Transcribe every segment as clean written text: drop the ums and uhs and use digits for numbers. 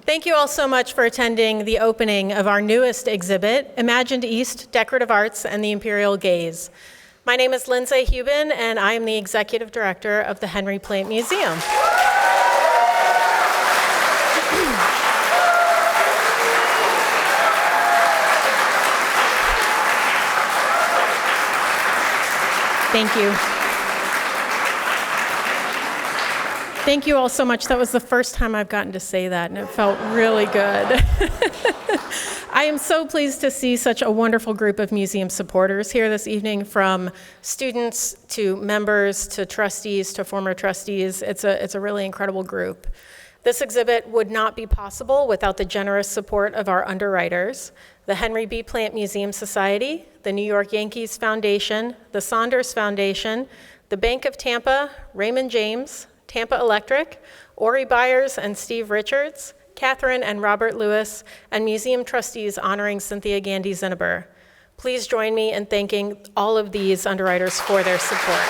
Thank you all so much for attending the opening of our newest exhibit, Imagined East, Decorative Arts, and the Imperial Gaze. My name is Lindsay Hubin, and I am the Executive Director of the Henry Plant Museum. Thank you. Thank you all so much. That was the first time I've gotten to say that, and it felt really good. I am so pleased to see such a wonderful group of museum supporters here this evening, from students to members to trustees to former trustees. It's a really incredible group. This exhibit would not be possible without the generous support of our underwriters, the Henry B. Plant Museum Society, the New York Yankees Foundation, the Saunders Foundation, the Bank of Tampa, Raymond James, Tampa Electric, Ori Byers and Steve Richards, Catherine and Robert Lewis, and museum trustees honoring Cynthia Gandy Zinneber. Please join me in thanking all of these underwriters for their support.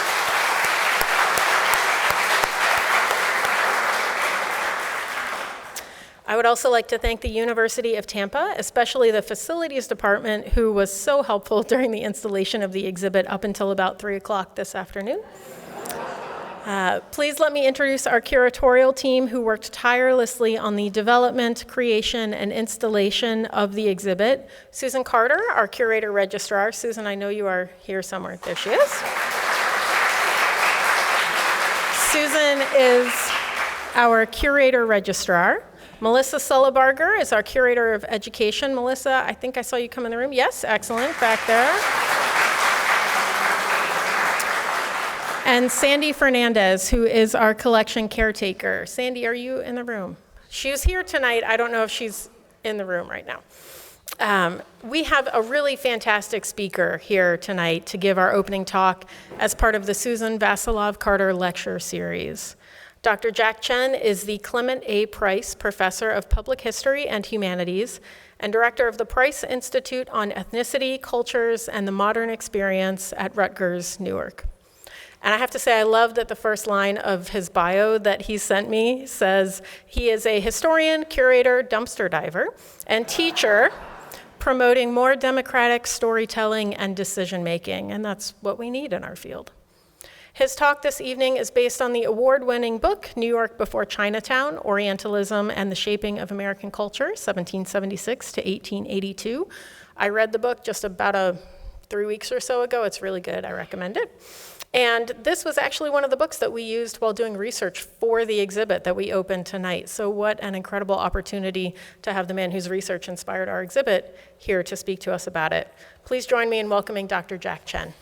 I would also like to thank the University of Tampa, especially the facilities department, who was so helpful during the installation of the exhibit up until about 3 o'clock this afternoon. Please let me introduce our curatorial team who worked tirelessly on the development, creation, and installation of the exhibit. Susan Carter, our curator registrar. Susan, I know you are here somewhere. There she is. Susan is our curator registrar. Melissa Sullebarger is our curator of education. Melissa, I think I saw you come in the room. Yes, excellent, back there. And Sandy Fernandez, who is our collection caretaker. Sandy, are you in the room? She was here tonight. I don't know if she's in the room right now. We have a really fantastic speaker here tonight to give our opening talk as part of the Susan Vasilov Carter Lecture Series. Dr. Jack Chen is the Clement A. Price Professor of Public History and Humanities and Director of the Price Institute on Ethnicity, Cultures, and the Modern Experience at Rutgers, Newark. And I have to say, I love that the first line of his bio that he sent me says he is a historian, curator, dumpster diver, and teacher promoting more democratic storytelling and decision-making, and that's what we need in our field. His talk this evening is based on the award-winning book, New York Before Chinatown, Orientalism and the Shaping of American Culture, 1776 to 1882. I read the book just about 3 weeks or so ago. It's really good. I recommend it. And this was actually one of the books that we used while doing research for the exhibit that we opened tonight. So what an incredible opportunity to have the man whose research inspired our exhibit here to speak to us about it. Please join me in welcoming Dr. Jack Chen.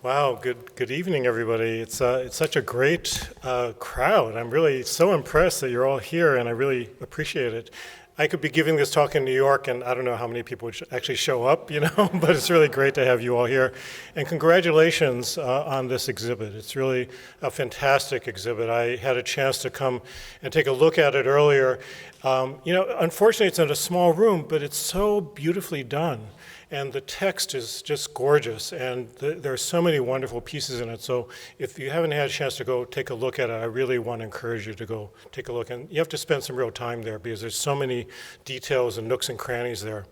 Wow, good evening, everybody. It's such a great crowd. I'm really so impressed that you're all here, and I really appreciate it. I could be giving this talk in New York, and I don't know how many people would actually show up, but it's really great to have you all here. And congratulations on this exhibit. It's really a fantastic exhibit. I had a chance to come and take a look at it earlier. Unfortunately, it's in a small room, but it's so beautifully done. And the text is just gorgeous, and there are so many wonderful pieces in it. So if you haven't had a chance to go take a look at it, I really want to encourage you to go take a look. And you have to spend some real time there because there's so many details and nooks and crannies there.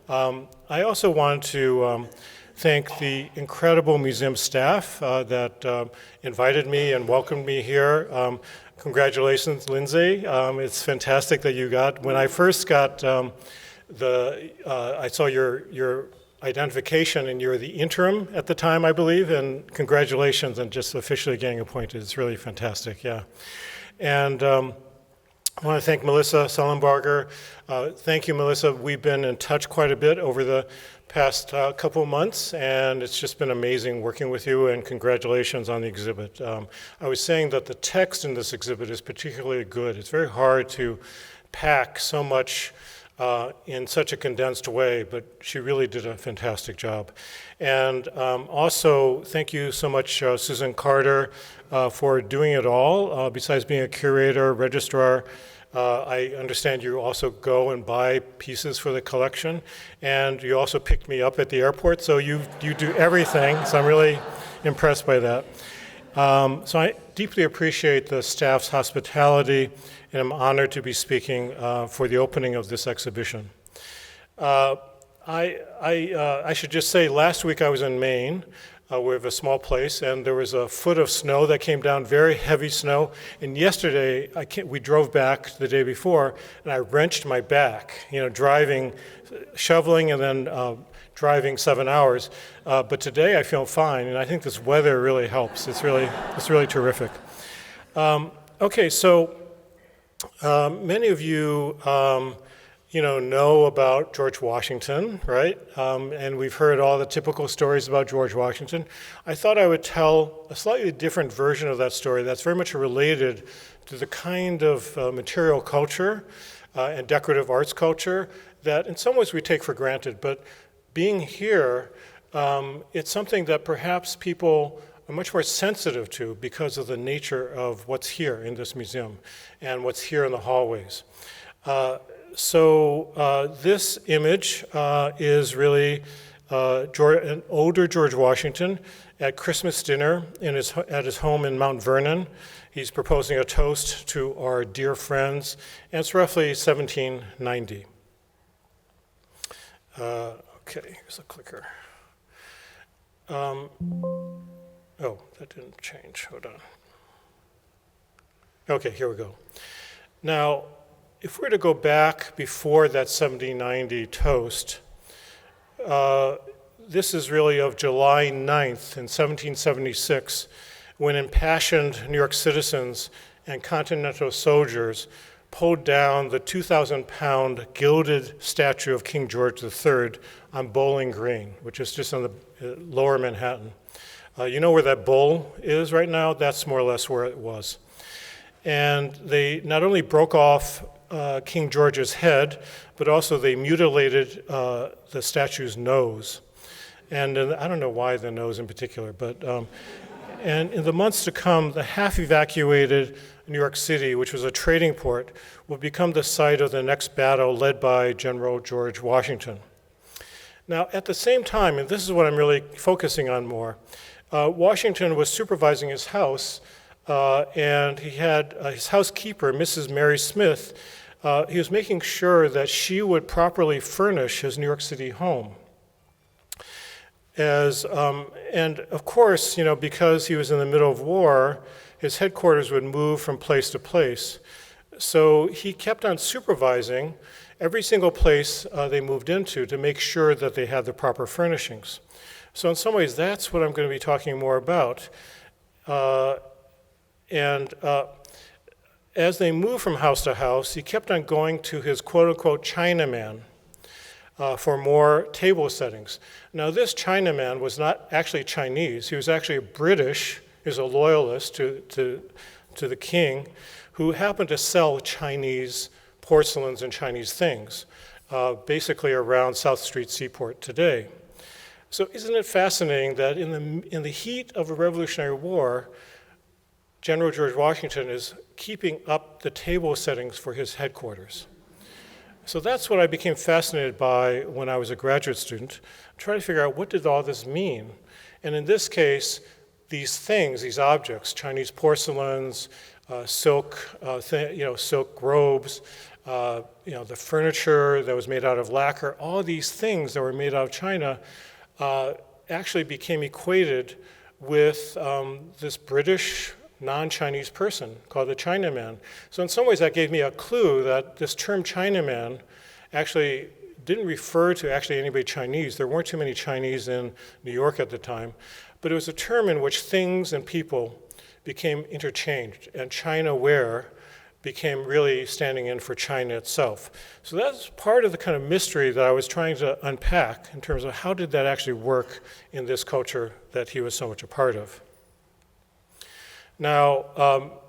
I also want to thank the incredible museum staff that invited me and welcomed me here. Congratulations, Lindsay. It's fantastic that you got, when I first got I saw your identification, and you're the interim at the time, I believe, and congratulations on just officially getting appointed. It's really fantastic, yeah. And I want to thank Melissa Sullenbarger. Thank you, Melissa. We've been in touch quite a bit over the past couple of months, and it's just been amazing working with you, and congratulations on the exhibit. I was saying that the text in this exhibit is particularly good. It's very hard to pack so much in such a condensed way, but she really did a fantastic job. And also, thank you so much, Susan Carter, for doing it all. Besides being a curator, registrar, I understand you also go and buy pieces for the collection, and you also picked me up at the airport, so you do everything, so I'm really impressed by that. So I deeply appreciate the staff's hospitality, and I'm honored to be speaking for the opening of this exhibition. I should just say, last week I was in Maine. We have a small place, and there was a foot of snow that came down, very heavy snow. And yesterday, we drove back the day before, and I wrenched my back, driving, shoveling, and then driving 7 hours. But today I feel fine, and I think this weather really helps. It's really terrific. Okay, so many of you know about George Washington, right? And we've heard all the typical stories about George Washington. I thought I would tell a slightly different version of that story that's very much related to the kind of material culture and decorative arts culture that in some ways we take for granted. But being here, it's something that perhaps people are much more sensitive to because of the nature of what's here in this museum and what's here in the hallways. So this image is really an older George Washington at Christmas dinner at his home in Mount Vernon. He's proposing a toast to our dear friends, and it's roughly 1790. Okay, here's a clicker. Oh, that didn't change. Hold on. Okay, here we go. Now, if we were to go back before that 1790 toast, this is really of July 9th in 1776, when impassioned New York citizens and Continental soldiers pulled down the 2,000-pound gilded statue of King George III on Bowling Green, which is just on the lower Manhattan. You know where that bowl is right now? That's more or less where it was. And they not only broke off King George's head, but also they mutilated the statue's nose. And I don't know why the nose in particular, but and in the months to come, the half-evacuated New York City, which was a trading port, will become the site of the next battle led by General George Washington. Now, at the same time, and this is what I'm really focusing on more, Washington was supervising his house, and he had his housekeeper, Mrs. Mary Smith. He was making sure that she would properly furnish his New York City home. And of course, because he was in the middle of war, his headquarters would move from place to place. So he kept on supervising every single place they moved into to make sure that they had the proper furnishings. So in some ways, that's what I'm going to be talking more about. As they moved from house to house, he kept on going to his quote-unquote Chinaman for more table settings. Now, this Chinaman was not actually Chinese. He was actually British. He was a loyalist to the king, who happened to sell Chinese porcelains and Chinese things, basically around South Street Seaport today. So isn't it fascinating that in the heat of a Revolutionary War, General George Washington is keeping up the table settings for his headquarters? So that's what I became fascinated by when I was a graduate student, trying to figure out what did all this mean. And in this case, these things, these objects, Chinese porcelains, silk robes, the furniture that was made out of lacquer, all these things that were made out of China actually became equated with this British non-Chinese person called the Chinaman. So in some ways that gave me a clue that this term Chinaman actually didn't refer to actually anybody Chinese. There weren't too many Chinese in New York at the time, but it was a term in which things and people became interchanged, and China ware became really standing in for China itself. So that's part of the kind of mystery that I was trying to unpack in terms of how did that actually work in this culture that he was so much a part of. Now,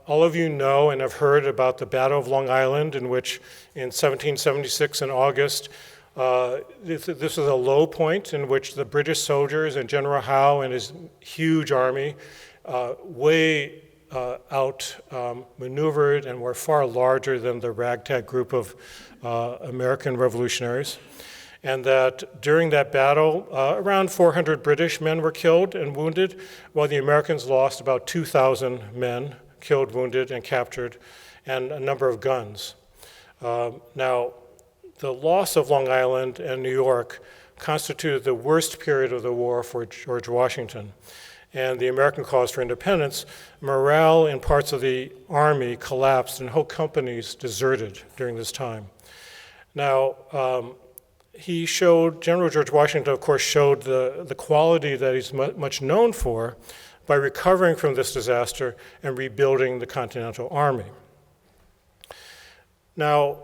all of you know and have heard about the Battle of Long Island, in which in 1776 in August, this was a low point in which the British soldiers and General Howe and his huge army, way outmaneuvered and were far larger than the ragtag group of American revolutionaries. And that during that battle, around 400 British men were killed and wounded, while the Americans lost about 2,000 men, killed, wounded, and captured, and a number of guns. Now, the loss of Long Island and New York constituted the worst period of the war for George Washington. And the American cause for independence, morale in parts of the army collapsed and whole companies deserted during this time. Now, General George Washington, of course, showed the quality that he's much known for by recovering from this disaster and rebuilding the Continental Army. Now,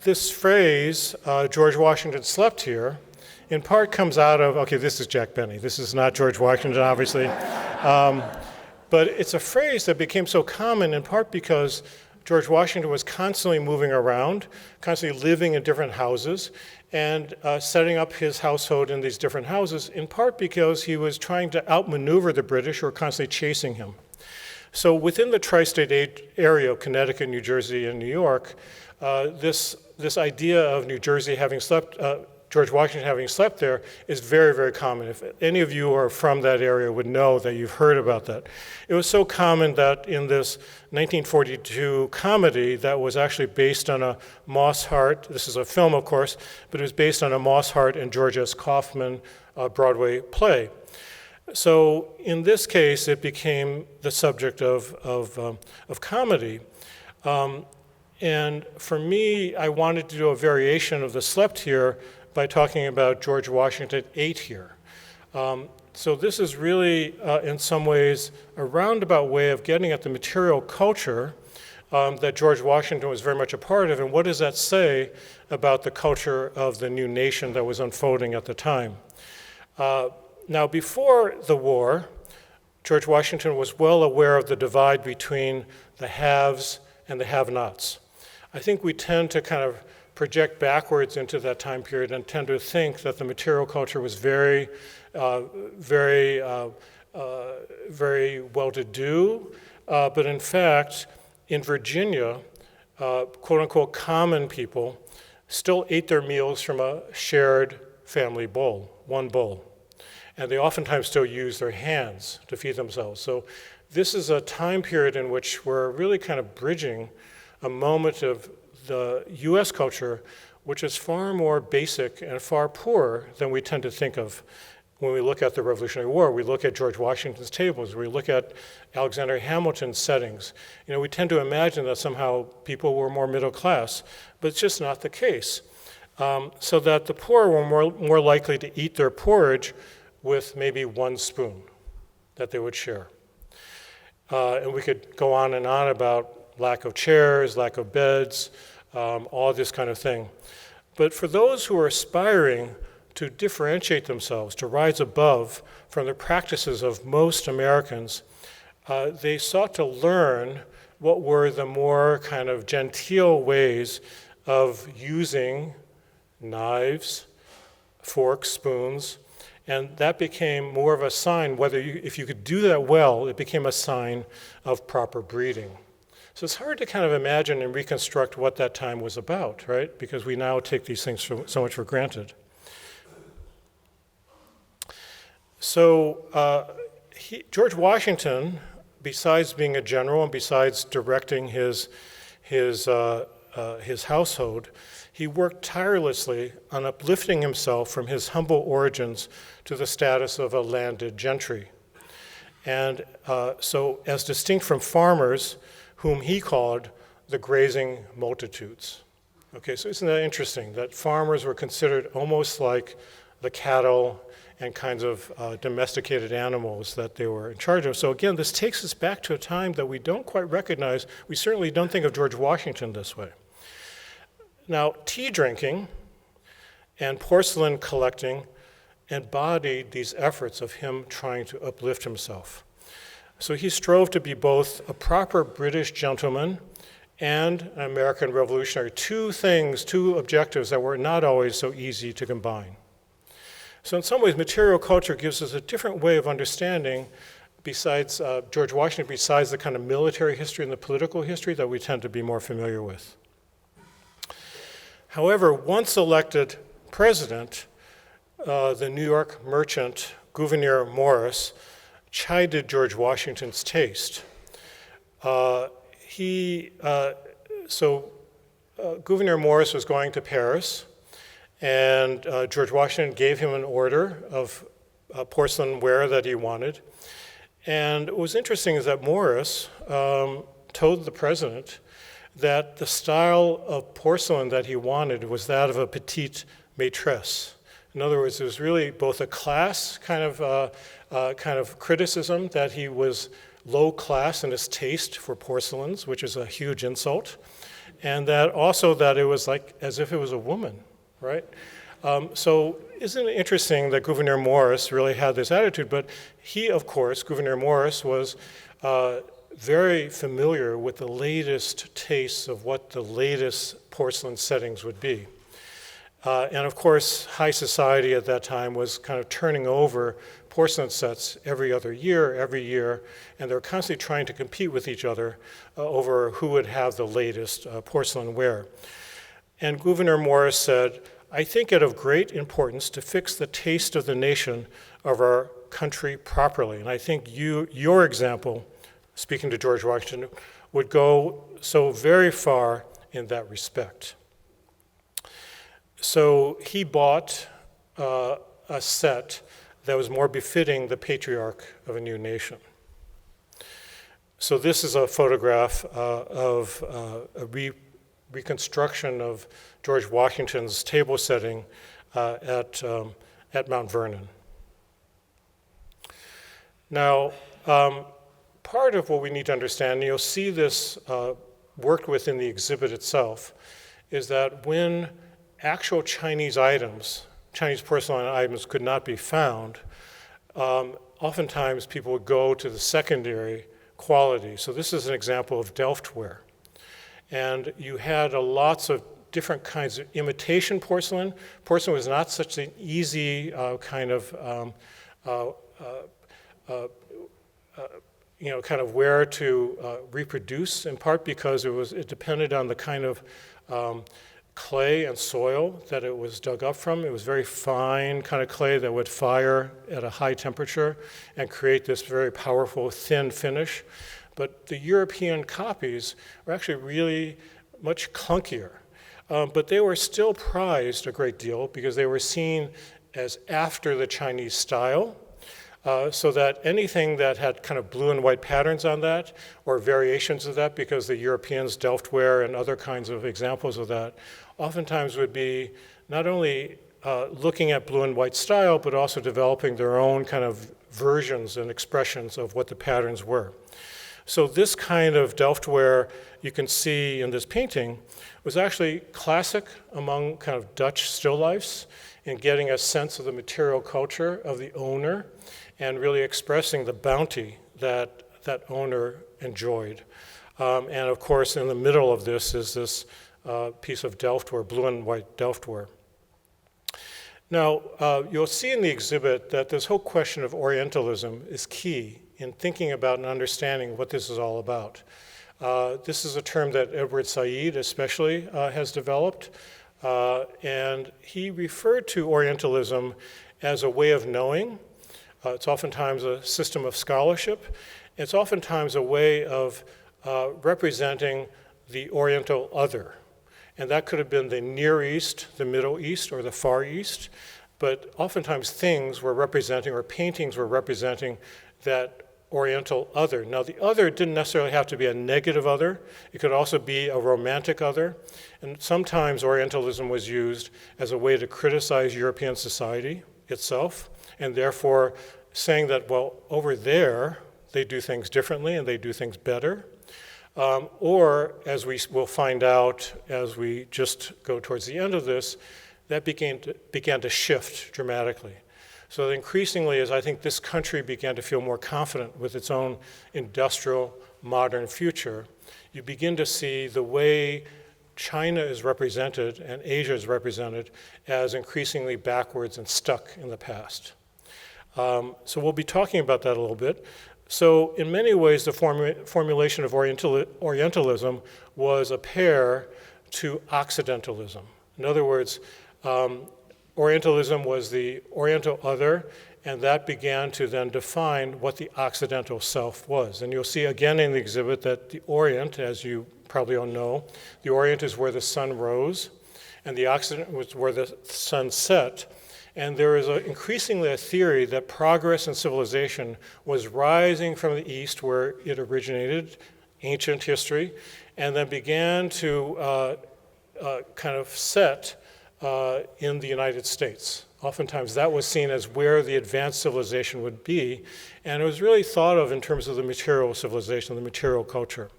this phrase, George Washington slept here, in part comes out of, okay, this is Jack Benny. This is not George Washington, obviously. But it's a phrase that became so common in part because George Washington was constantly moving around, constantly living in different houses, and setting up his household in these different houses, in part because he was trying to outmaneuver the British who were constantly chasing him. So within the tri-state area of Connecticut, New Jersey, and New York, this idea of New Jersey having slept, George Washington having slept there is very, very common. If any of you who are from that area would know that you've heard about that. It was so common that in this 1942 comedy that was actually based on a Moss Hart, this is a film of course, but it was based on a Moss Hart and George S. Kaufman Broadway play. So in this case, it became the subject of comedy. And for me, I wanted to do a variation of the slept here by talking about George Washington ate here. So this is really, in some ways, a roundabout way of getting at the material culture that George Washington was very much a part of, and what does that say about the culture of the new nation that was unfolding at the time. Now, before the war, George Washington was well aware of the divide between the haves and the have-nots. I think we tend to kind of project backwards into that time period and tend to think that the material culture was very well-to-do, but in fact, in Virginia, quote-unquote common people still ate their meals from a shared family bowl, one bowl. And they oftentimes still use their hands to feed themselves. So this is a time period in which we're really kind of bridging a moment of the US culture, which is far more basic and far poorer than we tend to think of when we look at the Revolutionary War. We look at George Washington's tables, we look at Alexander Hamilton's settings. You know, we tend to imagine that somehow people were more middle class, but it's just not the case. So that the poor were more likely to eat their porridge with maybe one spoon that they would share. And we could go on and on about lack of chairs, lack of beds, all this kind of thing. But for those who are aspiring to differentiate themselves, to rise above from the practices of most Americans, they sought to learn what were the more kind of genteel ways of using knives, forks, spoons, and that became more of a sign, if you could do that well, it became a sign of proper breeding. So it's hard to kind of imagine and reconstruct what that time was about, right? Because we now take these things so much for granted. So George Washington, besides being a general and besides directing his household, he worked tirelessly on uplifting himself from his humble origins to the status of a landed gentry. And so as distinct from farmers, whom he called the grazing multitudes. Okay, so isn't that interesting, that farmers were considered almost like the cattle and kinds of domesticated animals that they were in charge of. So again, this takes us back to a time that we don't quite recognize. We certainly don't think of George Washington this way. Now, tea drinking and porcelain collecting embodied these efforts of him trying to uplift himself. So he strove to be both a proper British gentleman and an American revolutionary. Two objectives that were not always so easy to combine. So in some ways, material culture gives us a different way of understanding besides George Washington, besides the kind of military history and the political history that we tend to be more familiar with. However, once elected president, the New York merchant Gouverneur Morris chided George Washington's taste. Gouverneur Morris was going to Paris, and George Washington gave him an order of porcelain ware that he wanted. And what was interesting is that Morris told the president that the style of porcelain that he wanted was that of a petite maîtresse. In other words, it was really both a class kind of criticism that he was low class in his taste for porcelains, which is a huge insult, and that also that it was like as if it was a woman, right? So isn't it interesting that Gouverneur Morris really had this attitude? But he, of course, Gouverneur Morris was very familiar with the latest tastes of what the latest porcelain settings would be. And of course, high society at that time was kind of turning over porcelain sets every year, and they're constantly trying to compete with each other over who would have the latest porcelain ware. And Gouverneur Morris said, "I think it of great importance to fix the taste of the nation of our country properly." And I think your example, speaking to George Washington, would go so very far in that respect. So he bought a set that was more befitting the patriarch of a new nation. So this is a photograph of a reconstruction of George Washington's table setting at Mount Vernon. Now, part of what we need to understand, and you'll see this worked with in the exhibit itself, is that when actual Chinese porcelain items could not be found, oftentimes people would go to the secondary quality. So this is an example of Delftware. And you had lots of different kinds of imitation porcelain. Porcelain was not such an easy kind of ware to reproduce, in part because it depended on the kind of clay and soil that it was dug up from. It was very fine kind of clay that would fire at a high temperature and create this very powerful thin finish. But the European copies were actually really much clunkier. But they were still prized a great deal because they were seen as after the Chinese style, so that anything that had kind of blue and white patterns on that or variations of that, because the Europeans, Delftware and other kinds of examples of that, oftentimes would be not only looking at blue and white style, but also developing their own kind of versions and expressions of what the patterns were. So this kind of Delftware you can see in this painting was actually classic among kind of Dutch still lifes in getting a sense of the material culture of the owner and really expressing the bounty that that owner enjoyed. And of course, in the middle of this is this piece of Delftware, blue and white Delftware. Now, you'll see in the exhibit that this whole question of Orientalism is key in thinking about and understanding what this is all about. This is a term that Edward Said especially has developed, and he referred to Orientalism as a way of knowing. It's oftentimes a system of scholarship. It's oftentimes a way of representing the Oriental other. And that could have been the Near East, the Middle East, or the Far East. But oftentimes things were representing, or paintings were representing, that Oriental other. Now, the other didn't necessarily have to be a negative other. It could also be a romantic other. And sometimes Orientalism was used as a way to criticize European society itself, and therefore saying that, well, over there, they do things differently and they do things better. Or, as we will find out as we just go towards the end of this, that began to shift dramatically. So increasingly, as I think this country began to feel more confident with its own industrial, modern future, you begin to see the way China is represented and Asia is represented as increasingly backwards and stuck in the past. So we'll be talking about that a little bit. So in many ways, the formulation of Orientalism was a pair to Occidentalism. In other words, Orientalism was the Oriental other, and that began to then define what the Occidental self was. And you'll see again in the exhibit that the Orient, as you probably all know, the Orient is where the sun rose, and the Occident was where the sun set. And there is increasingly a theory that progress and civilization was rising from the East, where it originated, ancient history, and then began to kind of set in the United States. Oftentimes that was seen as where the advanced civilization would be, and it was really thought of in terms of the material civilization, the material culture.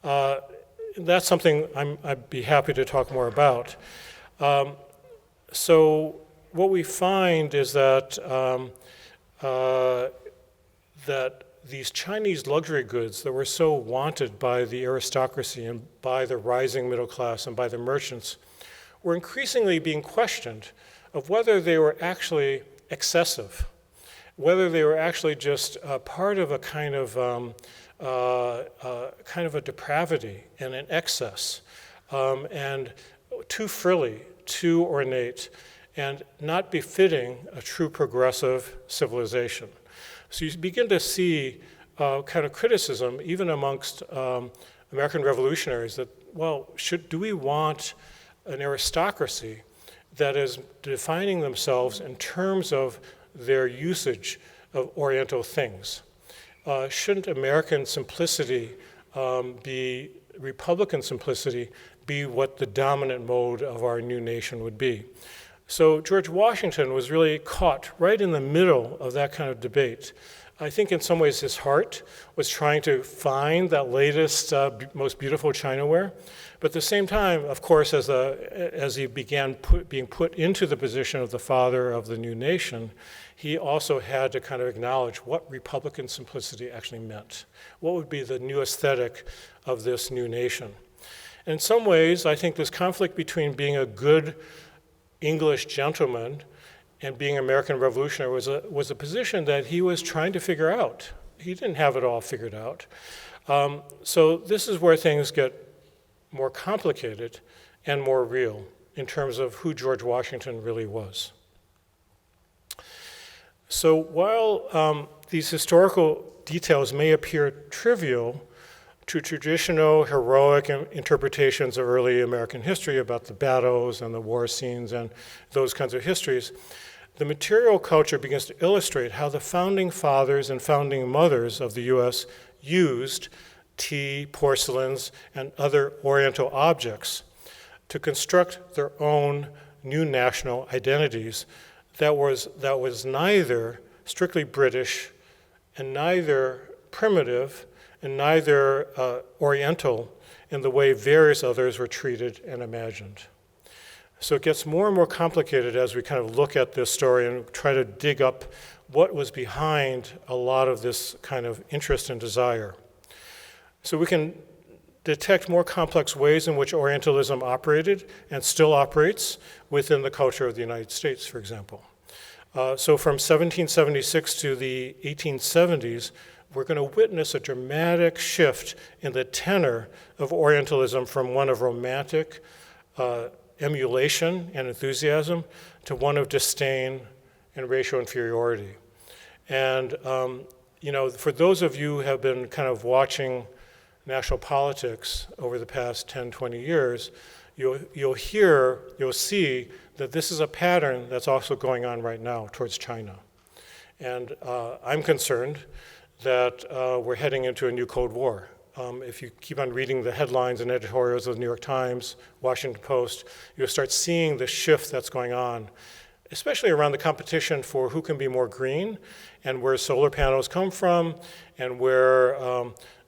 That's something I'd be happy to talk more about. So what we find is that that these Chinese luxury goods that were so wanted by the aristocracy and by the rising middle class and by the merchants were increasingly being questioned of whether they were actually excessive, whether they were actually just part of a kind of a depravity and an excess, and too frilly, too ornate, and not befitting a true progressive civilization. So you begin to see kind of criticism, even amongst American revolutionaries, that, well, do we want an aristocracy that is defining themselves in terms of their usage of Oriental things? Shouldn't American simplicity Republican simplicity, be what the dominant mode of our new nation would be? So George Washington was really caught right in the middle of that kind of debate. I think in some ways his heart was trying to find that latest, most beautiful Chinaware. But at the same time, of course, as he began being put into the position of the father of the new nation, he also had to kind of acknowledge what Republican simplicity actually meant. What would be the new aesthetic of this new nation? And in some ways, I think this conflict between being a good English gentleman and being American revolutionary was a position that he was trying to figure out. He didn't have it all figured out. So this is where things get more complicated and more real in terms of who George Washington really was. So while these historical details may appear trivial to traditional heroic interpretations of early American history about the battles and the war scenes and those kinds of histories, the material culture begins to illustrate how the founding fathers and founding mothers of the US used tea, porcelains, and other Oriental objects to construct their own new national identities that was neither strictly British and neither primitive and neither Oriental in the way various others were treated and imagined. So it gets more and more complicated as we kind of look at this story and try to dig up what was behind a lot of this kind of interest and desire. So we can detect more complex ways in which Orientalism operated and still operates within the culture of the United States, for example. So from 1776 to the 1870s, we're going to witness a dramatic shift in the tenor of Orientalism from one of romantic emulation and enthusiasm to one of disdain and racial inferiority. And for those of you who have been kind of watching national politics over the past 10, 20 years, you'll see that this is a pattern that's also going on right now towards China. And I'm concerned that we're heading into a new Cold War. If you keep on reading the headlines and editorials of the New York Times, Washington Post, you'll start seeing the shift that's going on, especially around the competition for who can be more green and where solar panels come from and where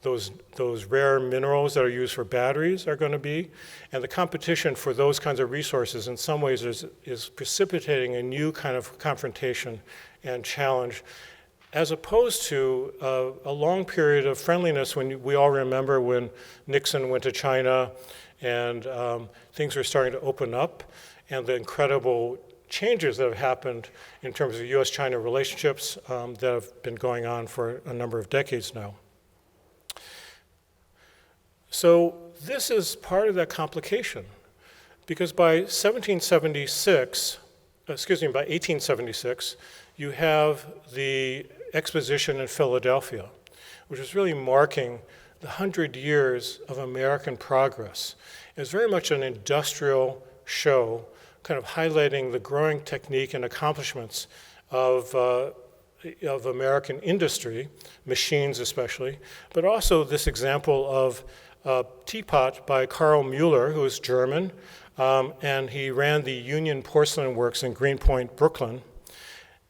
those rare minerals that are used for batteries are going to be. And the competition for those kinds of resources in some ways is precipitating a new kind of confrontation and challenge, as opposed to a long period of friendliness when we all remember when Nixon went to China and things were starting to open up and the incredible changes that have happened in terms of US-China relationships that have been going on for a number of decades now. So this is part of that complication, because by 1876, you have the exposition in Philadelphia, which is really marking the 100 years of American progress. It's very much an industrial show, kind of highlighting the growing technique and accomplishments of American industry, machines especially, but also this example of a teapot by Carl Mueller, who is German, and he ran the Union Porcelain Works in Greenpoint, Brooklyn.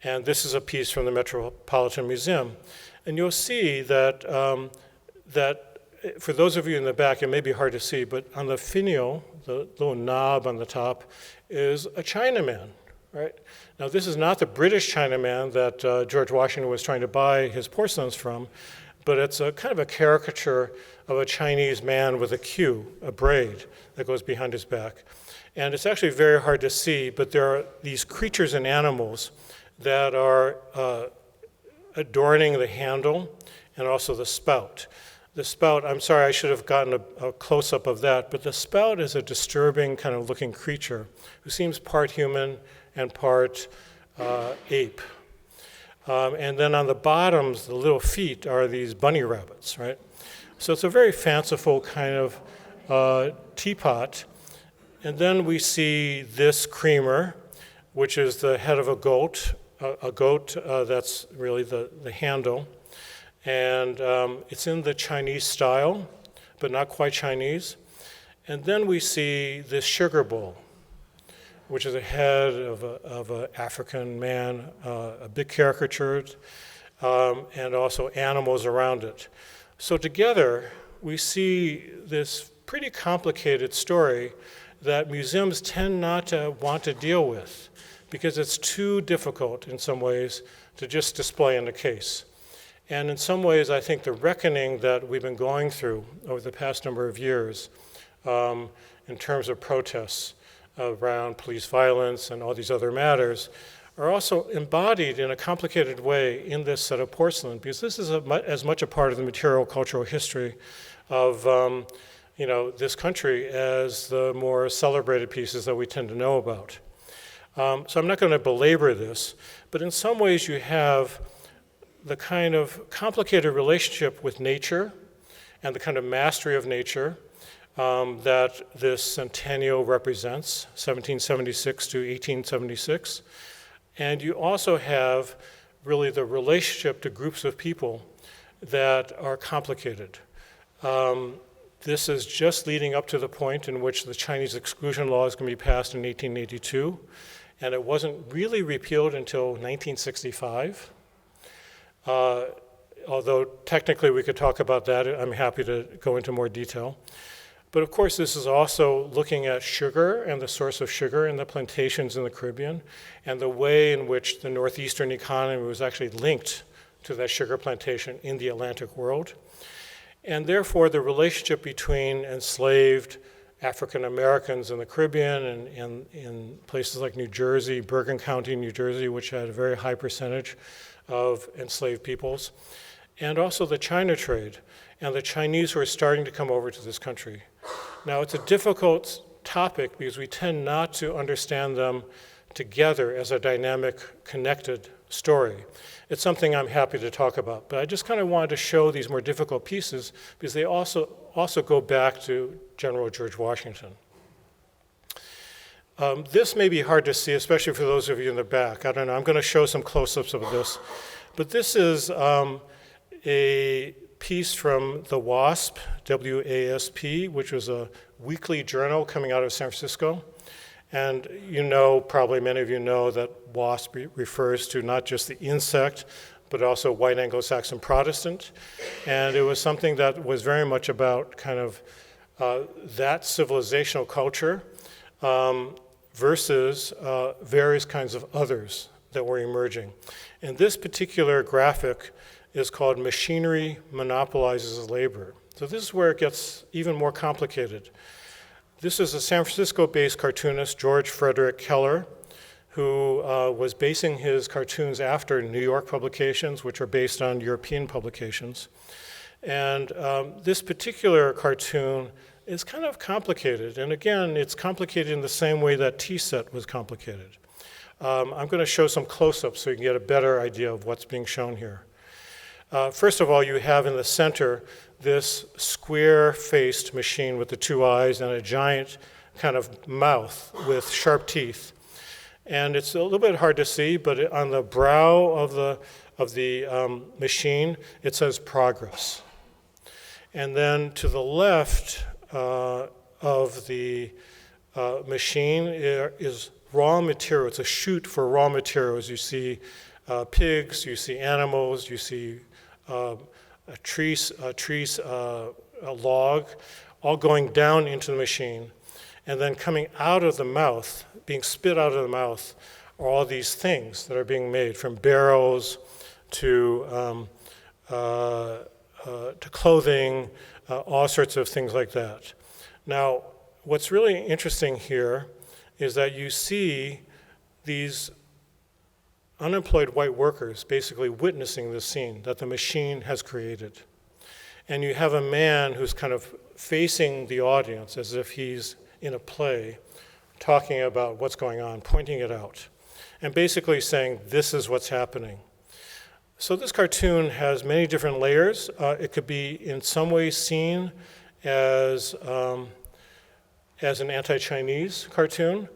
And this is a piece from the Metropolitan Museum. And you'll see that, for those of you in the back, it may be hard to see, but on the finial, the little knob on the top, is a Chinaman, right? Now, this is not the British Chinaman that George Washington was trying to buy his porcelains from, but it's a kind of a caricature of a Chinese man with a queue, a braid that goes behind his back. And it's actually very hard to see, but there are these creatures and animals that are adorning the handle and also the spout. The spout, I'm sorry, I should have gotten a close-up of that, but the spout is a disturbing kind of looking creature who seems part human and part ape. And then on the bottoms, the little feet are these bunny rabbits, right? So it's a very fanciful kind of teapot. And then we see this creamer, which is the head of a goat that's really the handle. And it's in the Chinese style, but not quite Chinese. And then we see this sugar bowl, which is a head of an African man, a bit caricatured, and also animals around it. So together, we see this pretty complicated story that museums tend not to want to deal with because it's too difficult in some ways to just display in a case. And in some ways, I think the reckoning that we've been going through over the past number of years in terms of protests around police violence and all these other matters are also embodied in a complicated way in this set of porcelain, because this is as much a part of the material cultural history of this country as the more celebrated pieces that we tend to know about. So I'm not going to belabor this, but in some ways you have the kind of complicated relationship with nature and the kind of mastery of nature that this centennial represents, 1776 to 1876. And you also have really the relationship to groups of people that are complicated. This is just leading up to the point in which the Chinese exclusion law is going to be passed in 1882, and it wasn't really repealed until 1965. Although technically we could talk about that, I'm happy to go into more detail. But of course, this is also looking at sugar and the source of sugar in the plantations in the Caribbean and the way in which the northeastern economy was actually linked to that sugar plantation in the Atlantic world. And therefore, the relationship between enslaved African Americans in the Caribbean and in places like New Jersey, Bergen County, New Jersey, which had a very high percentage of enslaved peoples, and also the China trade and the Chinese who are starting to come over to this country. Now, it's a difficult topic because we tend not to understand them together as a dynamic, connected story. It's something I'm happy to talk about, but I just kind of wanted to show these more difficult pieces because they also go back to General George Washington. This may be hard to see, especially for those of you in the back. I don't know, I'm going to show some close-ups of this. But this is a piece from the WASP, W-A-S-P, which was a weekly journal coming out of San Francisco. And you know, probably many of you know that WASP refers to not just the insect, but also white Anglo-Saxon Protestant. And it was something that was very much about kind of that civilizational culture versus various kinds of others that were emerging. And this particular graphic is called Machinery Monopolizes Labor. So this is where it gets even more complicated. This is a San Francisco-based cartoonist, George Frederick Keller, who was basing his cartoons after New York publications, which are based on European publications. And this particular cartoon is kind of complicated. And again, it's complicated in the same way that Tea-Set was complicated. I'm going to show some close-ups so you can get a better idea of what's being shown here. First of all, you have in the center this square-faced machine with the two eyes and a giant kind of mouth with sharp teeth. And it's a little bit hard to see, but on the brow of the machine, it says progress. And then to the left of the machine is raw material. It's a chute for raw materials. You see pigs, you see animals, you see a log, all going down into the machine. And then coming out of the mouth, being spit out of the mouth, are all these things that are being made, from barrels to clothing, all sorts of things like that. Now, what's really interesting here is that you see these unemployed white workers basically witnessing this scene that the machine has created. And you have a man who's kind of facing the audience as if he's in a play, talking about what's going on, pointing it out, and basically saying, this is what's happening. So this cartoon has many different layers. It could be in some ways seen as an anti-Chinese cartoon,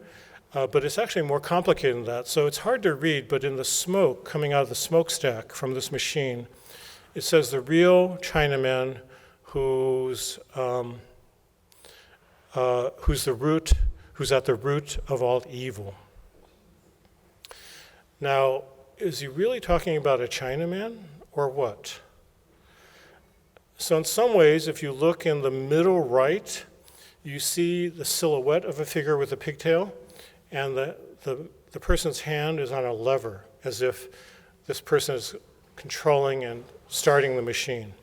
but it's actually more complicated than that. So it's hard to read, but in the smoke coming out of the smokestack from this machine, it says the real Chinaman who's at the root of all evil. Now, is he really talking about a Chinaman or what? So in some ways, if you look in the middle right, you see the silhouette of a figure with a pigtail, and the person's hand is on a lever, as if this person is controlling and starting the machine.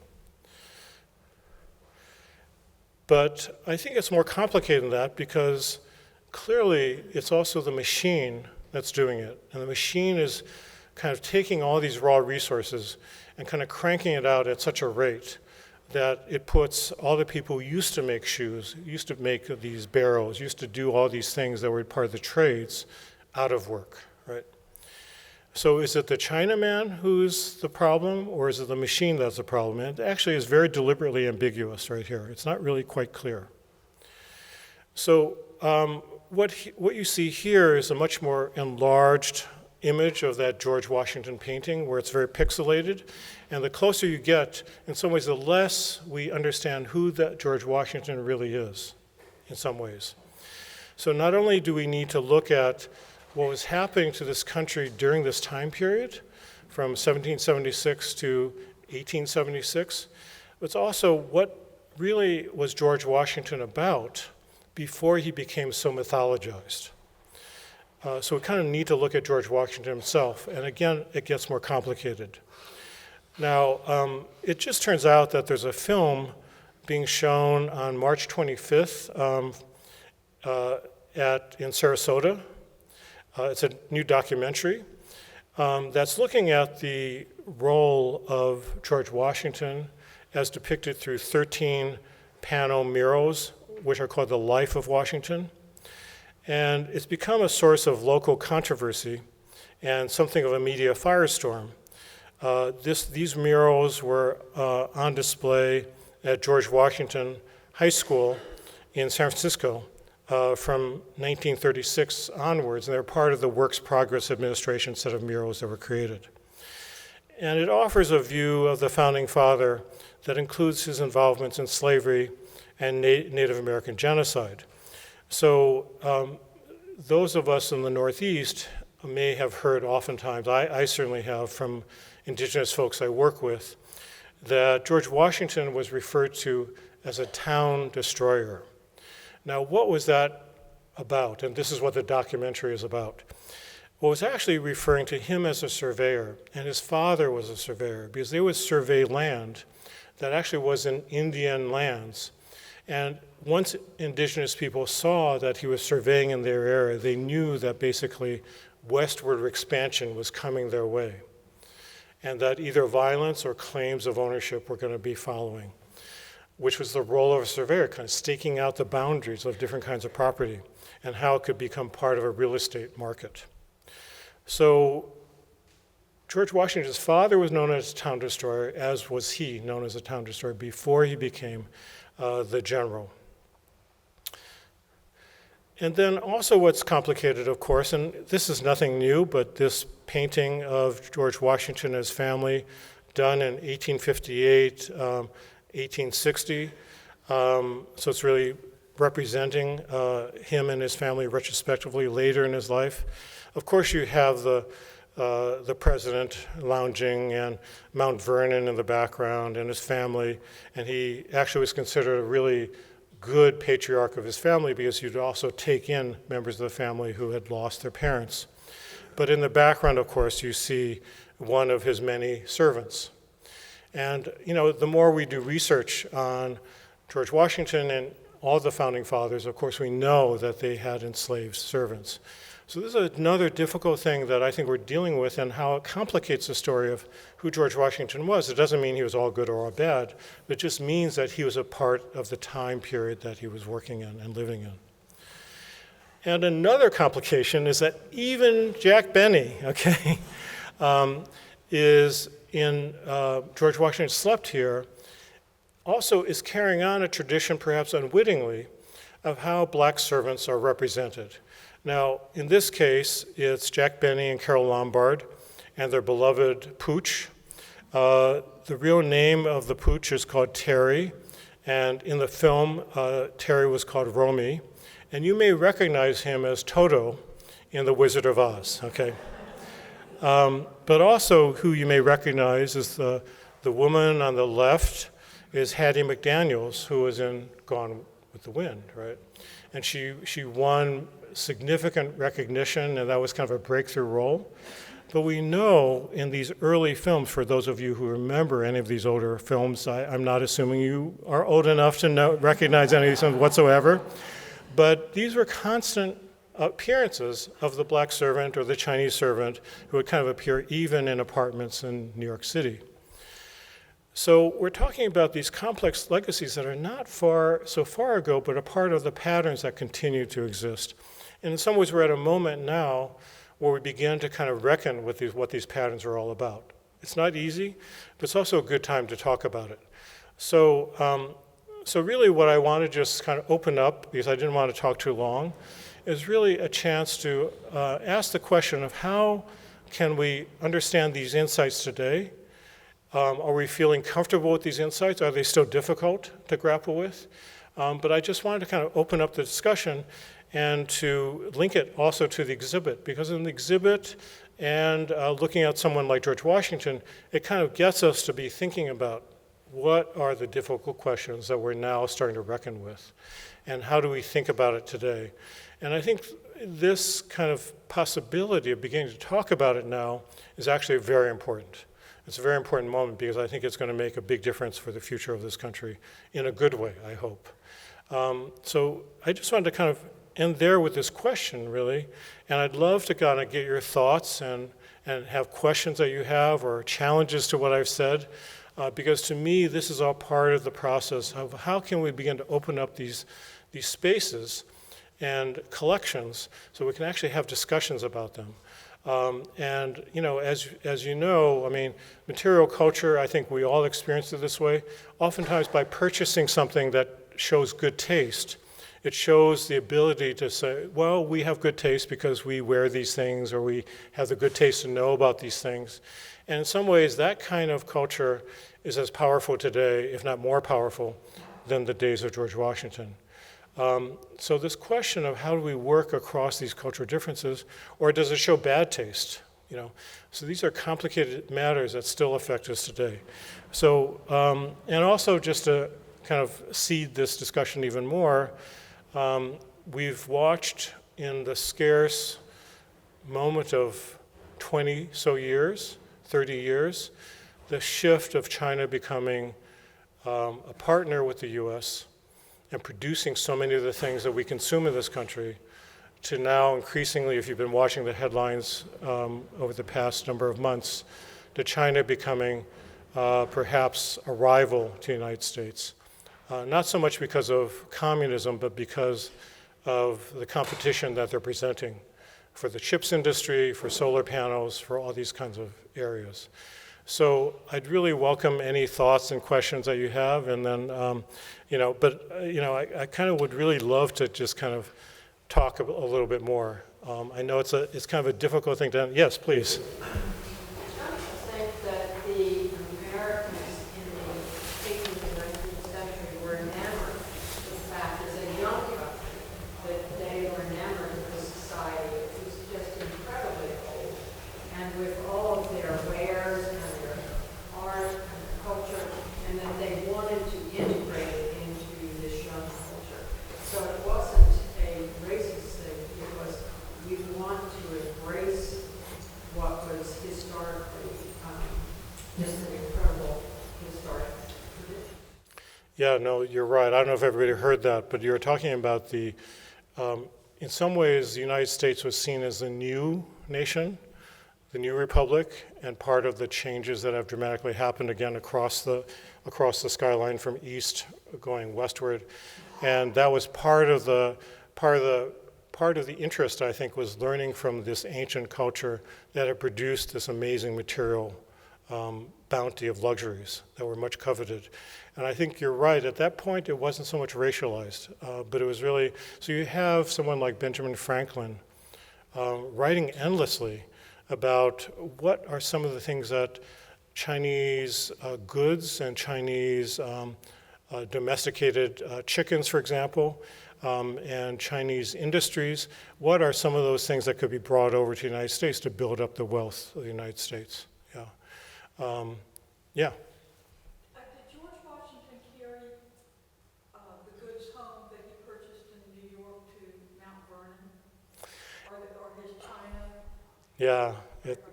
But I think it's more complicated than that, because clearly it's also the machine that's doing it. And the machine is kind of taking all these raw resources and kind of cranking it out at such a rate that it puts all the people who used to make shoes, used to make these barrels, used to do all these things that were part of the trades, out of work, right? So is it the Chinaman who's the problem, or is it the machine that's the problem? And it actually is very deliberately ambiguous right here. It's not really quite clear. So what you see here is a much more enlarged image of that George Washington painting, where it's very pixelated. And the closer you get, in some ways, the less we understand who that George Washington really is, in some ways. So not only do we need to look at what was happening to this country during this time period, from 1776 to 1876, but it's also what really was George Washington about before he became so mythologized. So we kind of need to look at George Washington himself, and again, it gets more complicated. Now, it just turns out that there's a film being shown on March 25th in Sarasota. It's a new documentary that's looking at the role of George Washington as depicted through 13 panel murals, which are called The Life of Washington. And it's become a source of local controversy and something of a media firestorm. These murals were on display at George Washington High School in San Francisco from 1936 onwards, and they're part of the Works Progress Administration set of murals that were created. And it offers a view of the founding father that includes his involvements in slavery and Native American genocide. So those of us in the Northeast may have heard oftentimes, I certainly have from indigenous folks I work with, that George Washington was referred to as a town destroyer. Now, what was that about? And this is what the documentary is about. Well, it was actually referring to him as a surveyor, and his father was a surveyor, because they would survey land that actually was in Indian lands. And once indigenous people saw that he was surveying in their area, they knew that basically westward expansion was coming their way, and that either violence or claims of ownership were going to be following, which was the role of a surveyor, kind of staking out the boundaries of different kinds of property and how it could become part of a real estate market. So George Washington's father was known as a town destroyer, as was he known as a town destroyer before he became the general. And then also what's complicated, of course, and this is nothing new, but this painting of George Washington and his family done in 1858, 1860. So it's really representing him and his family retrospectively later in his life. Of course, you have the president lounging and Mount Vernon in the background and his family, and he actually was considered a really good patriarch of his family because you'd also take in members of the family who had lost their parents. But in the background, of course, you see one of his many servants. And the more we do research on George Washington and all the founding fathers, of course, we know that they had enslaved servants. So this is another difficult thing that I think we're dealing with and how it complicates the story of who George Washington was. It doesn't mean he was all good or all bad, but it just means that he was a part of the time period that he was working in and living in. And another complication is that even Jack Benny, is in George Washington Slept Here, also is carrying on a tradition, perhaps unwittingly, of how black servants are represented. Now, in this case, it's Jack Benny and Carol Lombard and their beloved Pooch. The real name of the Pooch is called Terry, and in the film, Terry was called Romy. And you may recognize him as Toto in The Wizard of Oz, but also who you may recognize is the woman on the left is Hattie McDaniels, who was in Gone with the Wind, right? And she won significant recognition, and that was kind of a breakthrough role. But we know in these early films, for those of you who remember any of these older films, I'm not assuming you are old enough to recognize any of these films whatsoever, but these were constant appearances of the black servant or the Chinese servant who would kind of appear even in apartments in New York City. So we're talking about these complex legacies that are not so far ago, but a part of the patterns that continue to exist. And in some ways, we're at a moment now where we begin to kind of reckon with what these patterns are all about. It's not easy, but it's also a good time to talk about it. So really what I want to just kind of open up, because I didn't want to talk too long, is really a chance to ask the question of how can we understand these insights today? Are we feeling comfortable with these insights? Are they still difficult to grapple with? But I just wanted to kind of open up the discussion and to link it also to the exhibit, because in the exhibit and looking at someone like George Washington, it kind of gets us to be thinking about what are the difficult questions that we're now starting to reckon with, and how do we think about it today? And I think this kind of possibility of beginning to talk about it now is actually very important. It's a very important moment because I think it's going to make a big difference for the future of this country in a good way, I hope. So I just wanted to kind of end there with this question, really, and I'd love to kind of get your thoughts and have questions that you have or challenges to what I've said, because to me, this is all part of the process of how can we begin to open up these spaces and collections so we can actually have discussions about them. And as you know, I mean, material culture, I think we all experience it this way. Oftentimes by purchasing something that shows good taste, it shows the ability to say, well, we have good taste because we wear these things, or we have the good taste to know about these things. And in some ways, that kind of culture is as powerful today, if not more powerful, than the days of George Washington. So this question of how do we work across these cultural differences, or does it show bad taste? So these are complicated matters that still affect us today. So, and also just to kind of seed this discussion even more, we've watched in the scarce moment of 20 so years, 30 years, the shift of China becoming a partner with the US and producing so many of the things that we consume in this country to now increasingly, if you've been watching the headlines over the past number of months, to China becoming perhaps a rival to the United States. Not so much because of communism, but because of the competition that they're presenting for the chips industry, for solar panels, for all these kinds of areas. So I'd really welcome any thoughts and questions that you have, and then, I kind of would really love to just kind of talk a little bit more. I know it's kind of a difficult thing to, yes, please. I think that the Americans in the 18th and 19th century were enamored with the fact, as a young country, that they were enamored with a society that was just incredibly old, and with all of their wares and their art and culture, and that they wanted to integrate it into this young culture. So it wasn't a racist thing, it was we want to embrace what was historically just an incredible historic tradition. Yeah, no, you're right. I don't know if everybody heard that, but you were talking about in some ways, the United States was seen as the new nation, the new republic, and part of the changes that have dramatically happened again across the skyline from east going westward. And that was part of the interest, I think, was learning from this ancient culture that had produced this amazing material bounty of luxuries that were much coveted. And I think you're right, at that point it wasn't so much racialized, but it was really, so you have someone like Benjamin Franklin writing endlessly about what are some of the things that Chinese goods and Chinese domesticated chickens, for example, and Chinese industries, what are some of those things that could be brought over to the United States to build up the wealth of the United States? Yeah. Did George Washington carry the goods home that he purchased in New York to Mount Vernon, or his China? Yeah,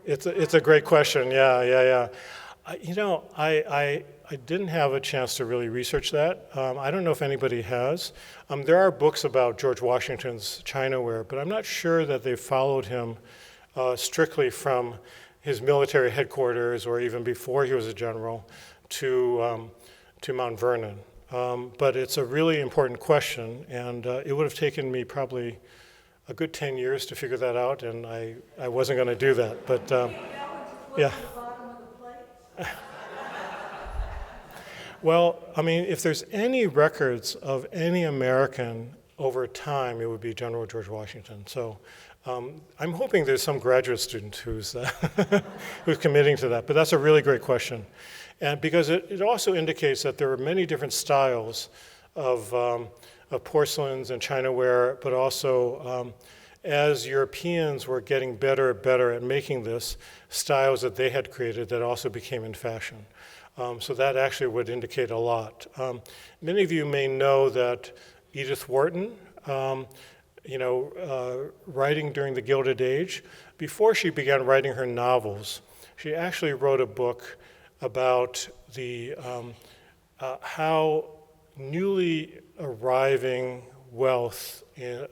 it's a great question. Yeah. I didn't have a chance to really research that. I don't know if anybody has. There are books about George Washington's Chinaware, but I'm not sure that they followed him strictly from his military headquarters or even before he was a general to Mount Vernon. But it's a really important question, and it would have taken me probably a good 10 years to figure that out, and I wasn't going to do that. But yeah. Well, I mean, if there's any records of any American over time, it would be General George Washington. So I'm hoping there's some graduate student who's committing to that. But that's a really great question. And because it also indicates that there are many different styles of porcelains and Chinaware, but also as Europeans were getting better at making this, styles that they had created that also became in fashion. So that actually would indicate a lot. Many of you may know that Edith Wharton, writing during the Gilded Age, before she began writing her novels, she actually wrote a book about how newly arriving wealth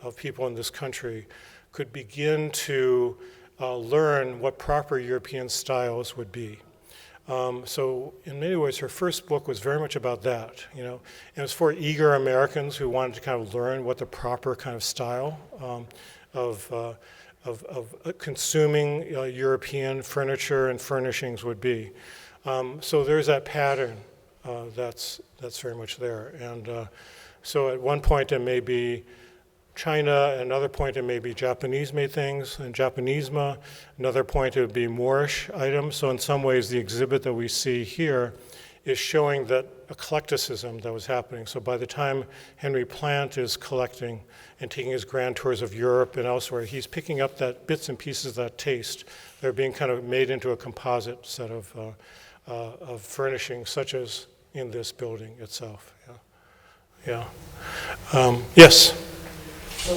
of people in this country could begin to learn what proper European styles would be. So in many ways, her first book was very much about that, and it was for eager Americans who wanted to kind of learn what the proper kind of style of consuming European furniture and furnishings would be. So there's that pattern that's very much there. And so at one point it may be China, at another point it may be Japanese-made things, and Japanisma. Another point it would be Moorish items. So in some ways the exhibit that we see here is showing that eclecticism that was happening. So by the time Henry Plant is collecting and taking his grand tours of Europe and elsewhere, he's picking up that bits and pieces of that taste. They're being kind of made into a composite set of furnishings, such as in this building itself. Yeah. Yes. So,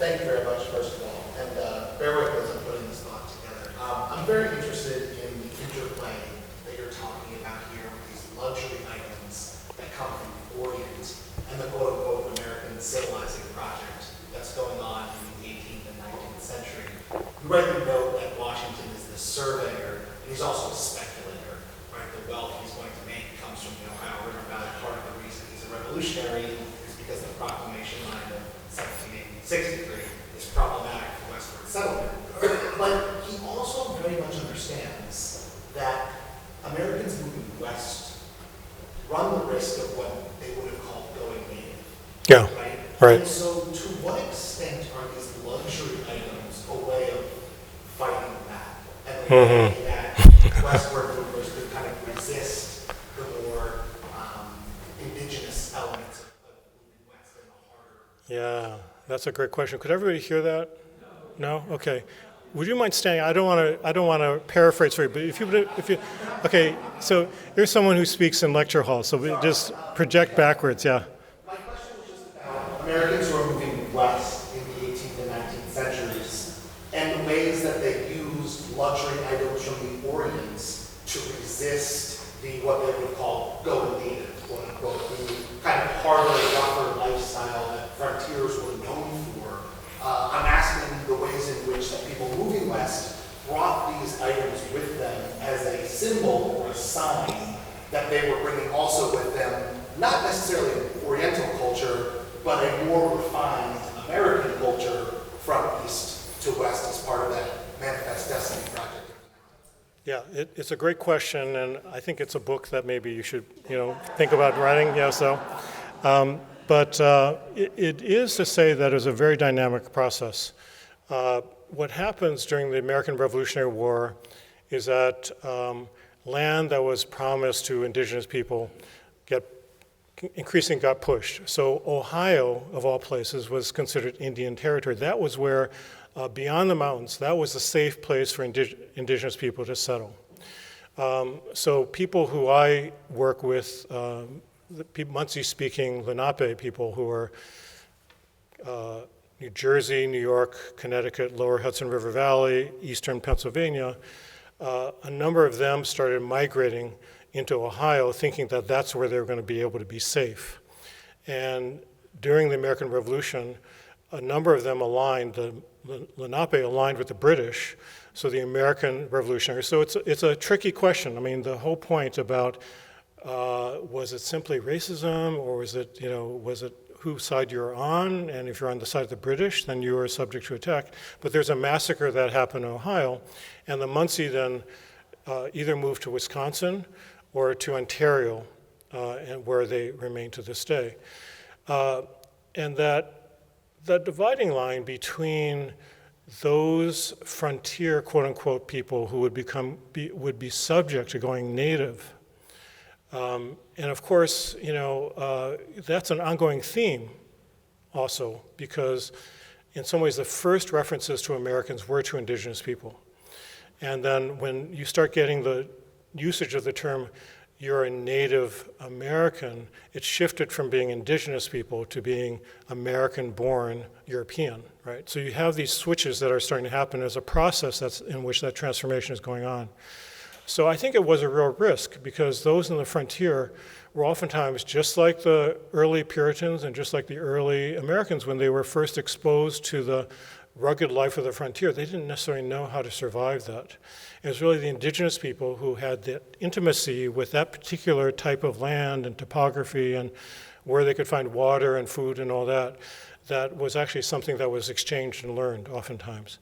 thank you very much, first of all, and bear with me as I'm putting this thought together. I'm very interested in the interplay that you're talking about here with these luxury items that come from the Orient and the quote-unquote American civilizing project that's going on surveyor, and he's also a speculator, right? The wealth he's going to make comes from the Ohio River Valley. Part of the reason he's a revolutionary is because the proclamation line of 1763 is problematic for westward settlement. But he also very much understands that Americans moving west run the risk of what they would have called going native. Yeah, right. And so to what extent are these luxury items a way of fighting that? And a way that westward movers could kind of resist the more indigenous elements of moving west and the harder. Yeah, that's a great question. Could everybody hear that? No? Okay. Would you mind standing? I don't want to paraphrase for you, but if you, okay. So here's someone who speaks in lecture halls. So we just project backwards. Yeah. My question was just about Americans who are moving west in the 18th and 19th centuries, and the ways that they used luxury items from the Orients to resist the what they would call going native, quote unquote, the kind of harder, rougher lifestyle that frontiers were known for. I'm asking the ways in which that people moving west brought these items with them as a symbol or a sign that they were bringing also with them, not necessarily an Oriental culture, but a more refined American culture from east to west as part of that Manifest Destiny project. Yeah, it's a great question, and I think it's a book that maybe you should, think about writing. Yeah, so. But it is to say that it's a very dynamic process. What happens during the American Revolutionary War is that land that was promised to indigenous people increasingly got pushed. So Ohio, of all places, was considered Indian territory. That was where, beyond the mountains, that was a safe place for indigenous people to settle. So people who I work with, the Muncie-speaking Lenape people who are New Jersey, New York, Connecticut, Lower Hudson River Valley, Eastern Pennsylvania, a number of them started migrating into Ohio thinking that that's where they were going to be able to be safe. And during the American Revolution, a number of them aligned, the Lenape aligned with the British, so the American Revolutionary. So it's a tricky question. I mean, the whole point about was it simply racism, or was it whose side you're on? And if you're on the side of the British, then you are subject to attack. But there's a massacre that happened in Ohio, and the Muncie then either moved to Wisconsin or to Ontario, and where they remain to this day. And that dividing line between those frontier, quote unquote, people who would be subject to going native. And of course, that's an ongoing theme also, because in some ways the first references to Americans were to indigenous people. And then when you start getting the usage of the term, you're a Native American, it shifted from being indigenous people to being American-born European, right? So you have these switches that are starting to happen as a process in which that transformation is going on. So I think it was a real risk, because those in the frontier were oftentimes just like the early Puritans and just like the early Americans when they were first exposed to the rugged life of the frontier. They didn't necessarily know how to survive that. It was really the indigenous people who had the intimacy with that particular type of land and topography and where they could find water and food and all that, that was actually something that was exchanged and learned oftentimes.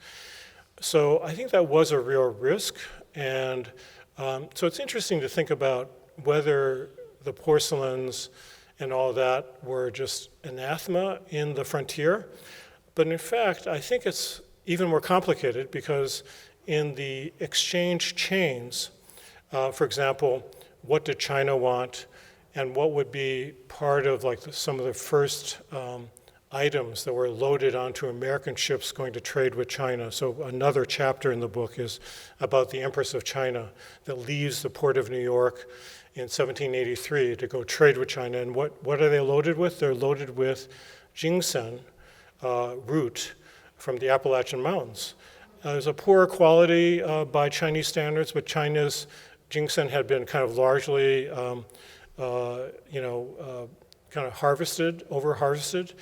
So I think that was a real risk. And so it's interesting to think about whether the porcelains and all that were just anathema in the frontier. But in fact, I think it's even more complicated, because in the exchange chains, for example, what did China want, and what would be part of some of the first items that were loaded onto American ships going to trade with China. So another chapter in the book is about the Empress of China that leaves the port of New York in 1783 to go trade with China. And what are they loaded with? They're loaded with ginseng root from the Appalachian Mountains. There's a poorer quality by Chinese standards, but China's ginseng had been kind of largely, kind of over-harvested.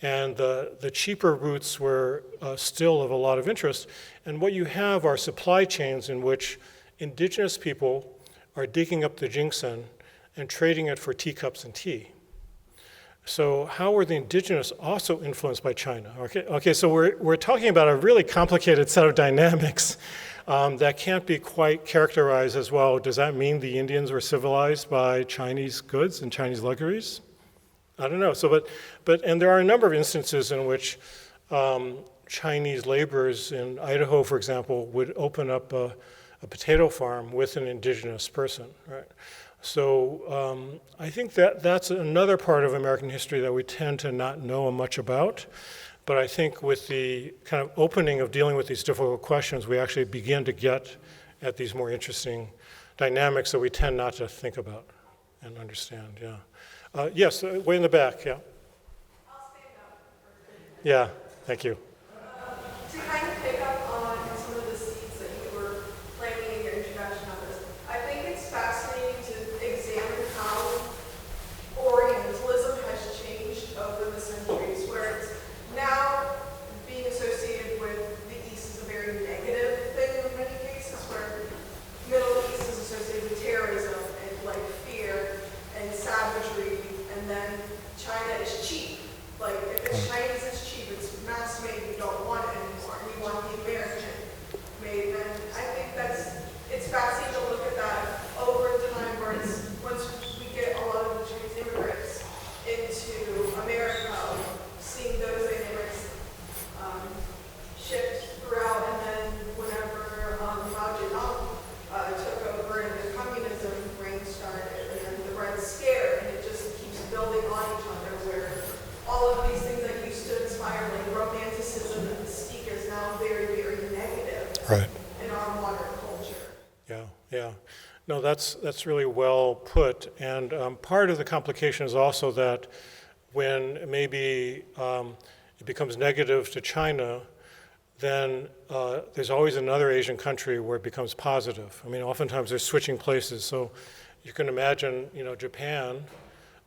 And the cheaper roots were still of a lot of interest. And what you have are supply chains in which indigenous people are digging up the ginseng and trading it for teacups and tea. So how were the indigenous also influenced by China? Okay, so we're talking about a really complicated set of dynamics that can't be quite characterized as well. Does that mean the Indians were civilized by Chinese goods and Chinese luxuries? I don't know. So, and there are a number of instances in which Chinese laborers in Idaho, for example, would open up a potato farm with an indigenous person, right? So I think that's another part of American history that we tend to not know much about. But I think with the kind of opening of dealing with these difficult questions, we actually begin to get at these more interesting dynamics that we tend not to think about and understand, yeah. Yes, way in the back, yeah. I'll stand up. Yeah, thank you. To kind of pick up on some of the seeds that you were planting in your introduction of this, I think it's fascinating to examine how Orientalism has changed over the centuries, where it's now being associated with the East is a very negative thing in many cases, where Middle East is associated with terrorism and like fear and savagery, and then China is cheap. Like if it's Chinese, it's cheap, it's mass made, we don't want it anymore. We want the American made. And I think it's fascinating to look at that over time, where it's, once we get a lot of the Chinese immigrants into America, seeing those dynamics shift throughout, and then whenever Mao Zedong took over and the communism reign started, and then the Red Scare, and it just keeps building on each other, where all of these things that used to inspire like romanticism and mystique is now very, very negative in our modern culture. Yeah. No, that's really well put. And part of the complication is also that when maybe it becomes negative to China, then there's always another Asian country where it becomes positive. I mean, oftentimes they're switching places. So you can imagine, Japan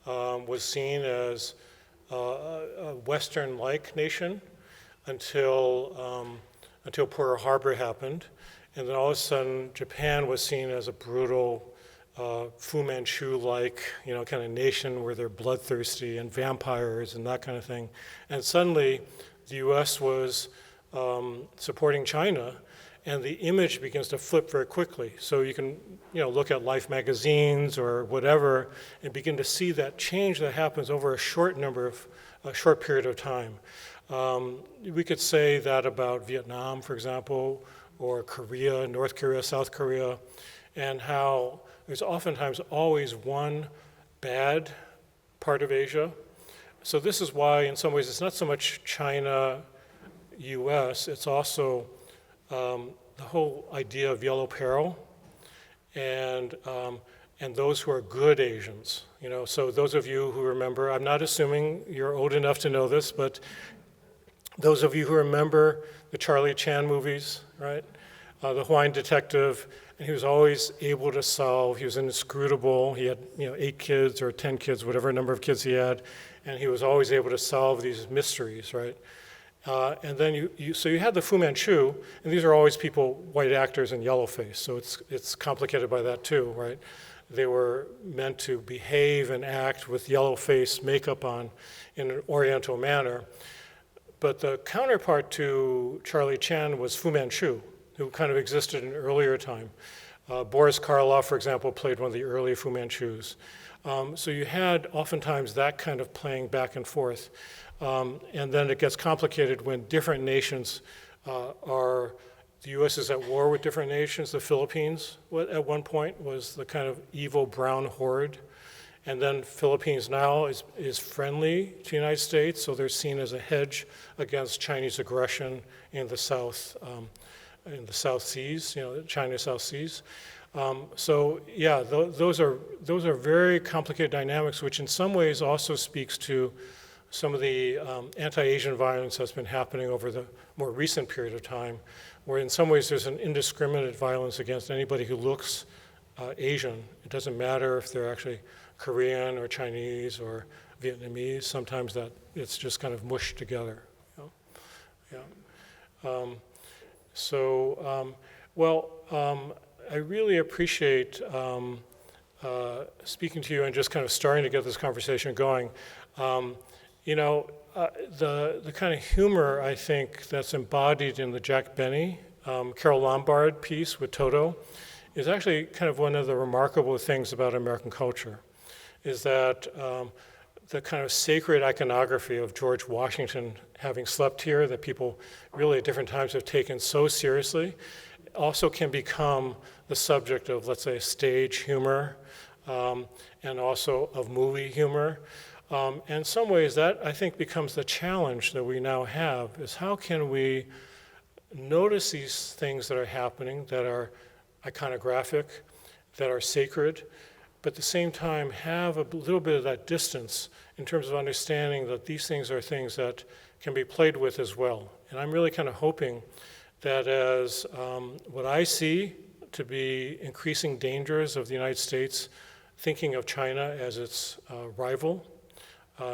was seen as a Western-like nation until Pearl Harbor happened. And then all of a sudden, Japan was seen as a brutal, Fu Manchu-like, kind of nation where they're bloodthirsty and vampires and that kind of thing. And suddenly, the U.S. was supporting China, and the image begins to flip very quickly. So you can, look at Life magazines or whatever, and begin to see that change that happens over a short period of time. We could say that about Vietnam, for example, or Korea, North Korea, South Korea, and how there's oftentimes always one bad part of Asia. So this is why, in some ways, it's not so much China, US, it's also the whole idea of yellow peril and those who are good Asians. So those of you who remember, I'm not assuming you're old enough to know this, but those of you who remember the Charlie Chan movies, right? The Hawaiian detective, and he was always able to solve, he was inscrutable, he had 8 kids or 10 kids, whatever number of kids he had, and he was always able to solve these mysteries, right? And then you had the Fu Manchu, and these are always people, white actors in yellowface, so it's complicated by that too, right? They were meant to behave and act with yellow face makeup on in an Oriental manner. But the counterpart to Charlie Chan was Fu Manchu, who kind of existed in an earlier time. Boris Karloff, for example, played one of the early Fu Manchus. So you had oftentimes that kind of playing back and forth. And then it gets complicated when different nations the U.S. is at war with different nations. The Philippines, at one point, was the kind of evil brown horde. And then Philippines now is friendly to the United States, so they're seen as a hedge against Chinese aggression in the South Seas, China South Seas. So yeah, those are very complicated dynamics, which in some ways also speaks to some of the anti-Asian violence that's been happening over the more recent period of time, where in some ways there's an indiscriminate violence against anybody who looks Asian. It doesn't matter if they're actually Korean or Chinese or Vietnamese. Sometimes that it's just kind of mushed together. Yeah. So, I really appreciate speaking to you and just kind of starting to get this conversation going. The kind of humor, I think, that's embodied in the Jack Benny, Carol Lombard piece with Toto is actually kind of one of the remarkable things about American culture, is that the kind of sacred iconography of George Washington having slept here that people really at different times have taken so seriously also can become the subject of, let's say, stage humor and also of movie humor. And in some ways that, I think, becomes the challenge that we now have, is how can we notice these things that are happening, that are iconographic, that are sacred, but at the same time have a little bit of that distance in terms of understanding that these things are things that can be played with as well. And I'm really kind of hoping that as what I see to be increasing dangers of the United States, thinking of China as its rival,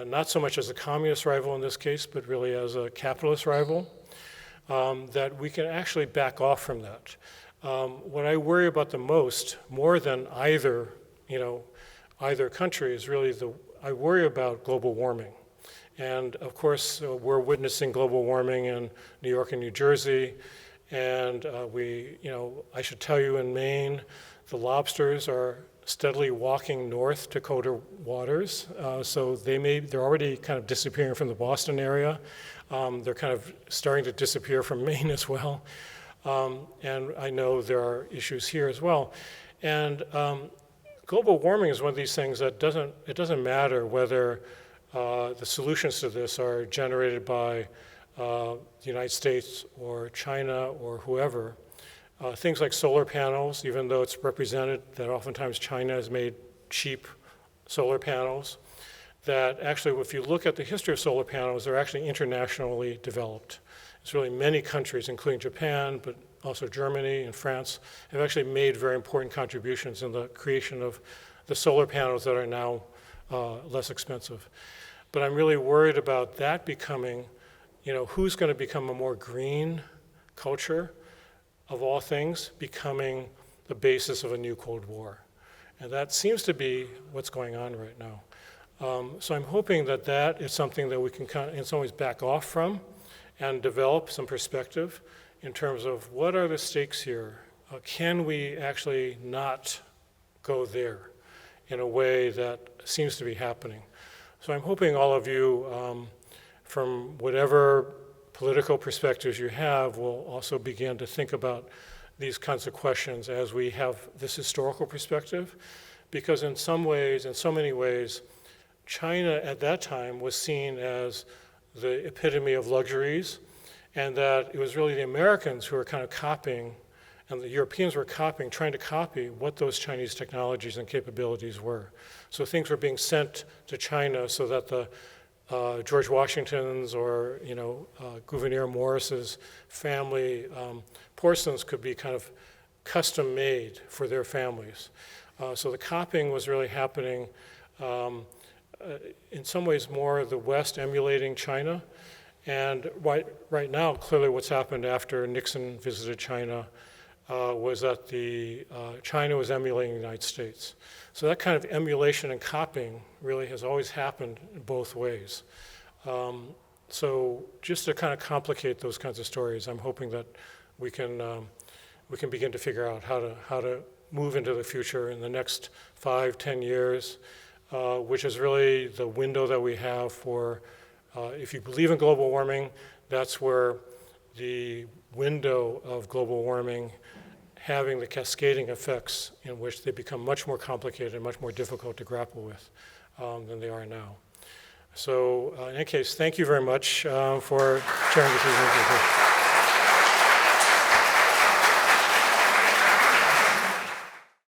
not so much as a communist rival in this case, but really as a capitalist rival, that we can actually back off from that. What I worry about the most, more than either country, is really I worry about global warming. And of course, we're witnessing global warming in New York and New Jersey. And I should tell you, in Maine, the lobsters are steadily walking north to colder waters. So they're already kind of disappearing from the Boston area. They're kind of starting to disappear from Maine as well. And I know there are issues here as well. And global warming is one of these things that it doesn't matter whether the solutions to this are generated by the United States or China or whoever. Things like solar panels, even though it's represented that oftentimes China has made cheap solar panels, that actually, if you look at the history of solar panels, they're actually internationally developed. It's really many countries, including Japan, but also Germany and France, have actually made very important contributions in the creation of the solar panels that are now less expensive. But I'm really worried about that becoming, who's going to become a more green culture, of all things, becoming the basis of a new Cold War. And that seems to be what's going on right now. So I'm hoping that is something that we can kind of, in some ways, back off from and develop some perspective in terms of what are the stakes here? Can we actually not go there in a way that seems to be happening? So I'm hoping all of you, from whatever political perspectives you have, will also begin to think about these kinds of questions as we have this historical perspective. Because in some ways, in so many ways, China at that time was seen as the epitome of luxuries, and that it was really the Americans who were kind of copying, and the Europeans were copying, trying to copy what those Chinese technologies and capabilities were. So things were being sent to China so that the George Washington's or Gouverneur Morris's family porcelains could be kind of custom made for their families. So the copying was really happening in some ways more the West emulating China. And right now, clearly what's happened after Nixon visited China was that China was emulating the United States. So that kind of emulation and copying really has always happened in both ways. So just to kind of complicate those kinds of stories, I'm hoping that we can begin to figure out how to move into the future in the next 5-10 years, which is really the window that we have for, if you believe in global warming, that's where the window of global warming having the cascading effects in which they become much more complicated and much more difficult to grapple with than they are now. So in any case, thank you very much for sharing this evening with me.